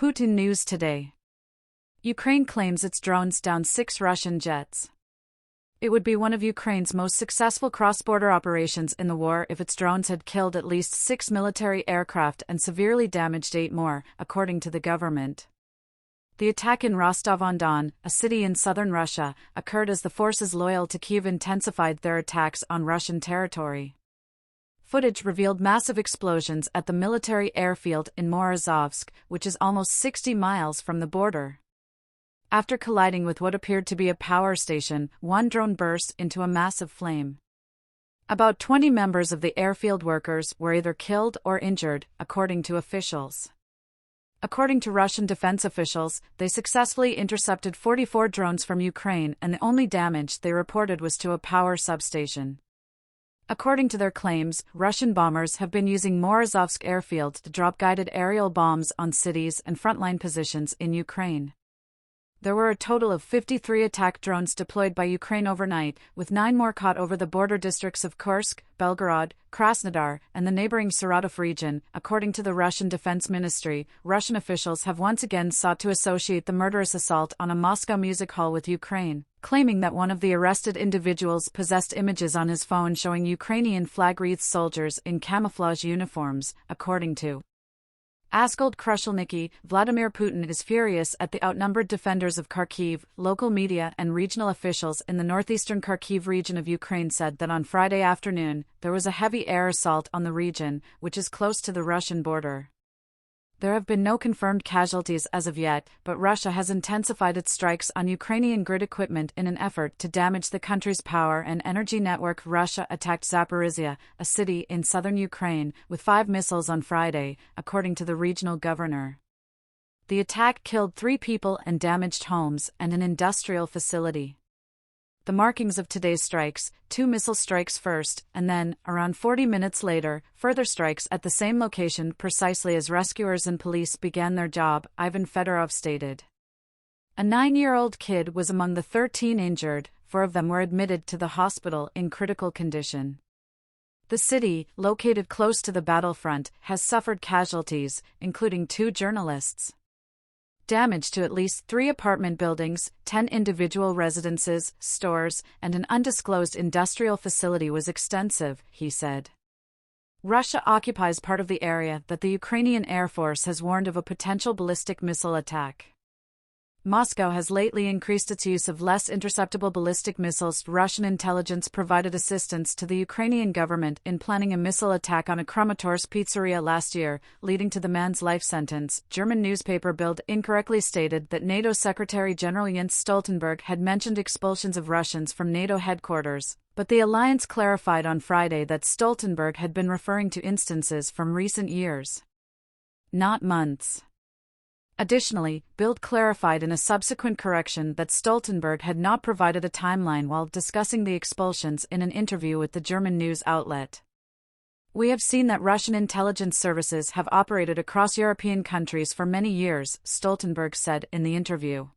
Putin News Today. Ukraine claims its drones downed 6 Russian jets. It would be one of Ukraine's most successful cross-border operations in the war if its drones had killed at least 6 military aircraft and severely damaged 8 more, according to the government. The attack in Rostov-on-Don, a city in southern Russia, occurred as the forces loyal to Kyiv intensified their attacks on Russian territory. Footage revealed massive explosions at the military airfield in Morozovsk, which is almost 60 miles from the border. After colliding with what appeared to be a power station, one drone burst into a massive flame. About 20 members of the airfield workers were either killed or injured, according to officials. According to Russian defense officials, they successfully intercepted 44 drones from Ukraine, and the only damage they reported was to a power substation. According to their claims, Russian bombers have been using Morozovsk airfield to drop guided aerial bombs on cities and frontline positions in Ukraine. There were a total of 53 attack drones deployed by Ukraine overnight, with 9 more caught over the border districts of Kursk, Belgorod, Krasnodar, and the neighboring Saratov region. According to the Russian Defense Ministry, Russian officials have once again sought to associate the murderous assault on a Moscow music hall with Ukraine, claiming that one of the arrested individuals possessed images on his phone showing Ukrainian flag-wreathed soldiers in camouflage uniforms, according to Askold Krushelniki. Vladimir Putin is furious at the outnumbered defenders of Kharkiv. Local media and regional officials in the northeastern Kharkiv region of Ukraine said that on Friday afternoon, there was a heavy air assault on the region, which is close to the Russian border. There have been no confirmed casualties as of yet, but Russia has intensified its strikes on Ukrainian grid equipment in an effort to damage the country's power and energy network. Russia attacked Zaporizhia, a city in southern Ukraine, with 5 missiles on Friday, according to the regional governor. The attack killed 3 people and damaged homes and an industrial facility. The markings of today's strikes: 2 missile strikes first, and then, around 40 minutes later, further strikes at the same location precisely as rescuers and police began their job, Ivan Fedorov stated. A 9-year-old kid was among the 13 injured. 4 of them were admitted to the hospital in critical condition. The city, located close to the battlefront, has suffered casualties, including 2 journalists. Damage to at least 3 apartment buildings, 10 individual residences, stores, and an undisclosed industrial facility was extensive, he said. Russia occupies part of the area that the Ukrainian Air Force has warned of a potential ballistic missile attack. Moscow has lately increased its use of less interceptable ballistic missiles. Russian intelligence provided assistance to the Ukrainian government in planning a missile attack on a Kramatorsk pizzeria last year, leading to the man's life sentence. German newspaper Bild incorrectly stated that NATO Secretary General Jens Stoltenberg had mentioned expulsions of Russians from NATO headquarters, but the alliance clarified on Friday that Stoltenberg had been referring to instances from recent years, not months. Additionally, Bild clarified in a subsequent correction that Stoltenberg had not provided a timeline while discussing the expulsions in an interview with the German news outlet. "We have seen that Russian intelligence services have operated across European countries for many years," Stoltenberg said in the interview.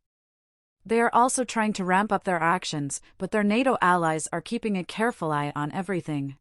"They are also trying to ramp up their actions, but their NATO allies are keeping a careful eye on everything."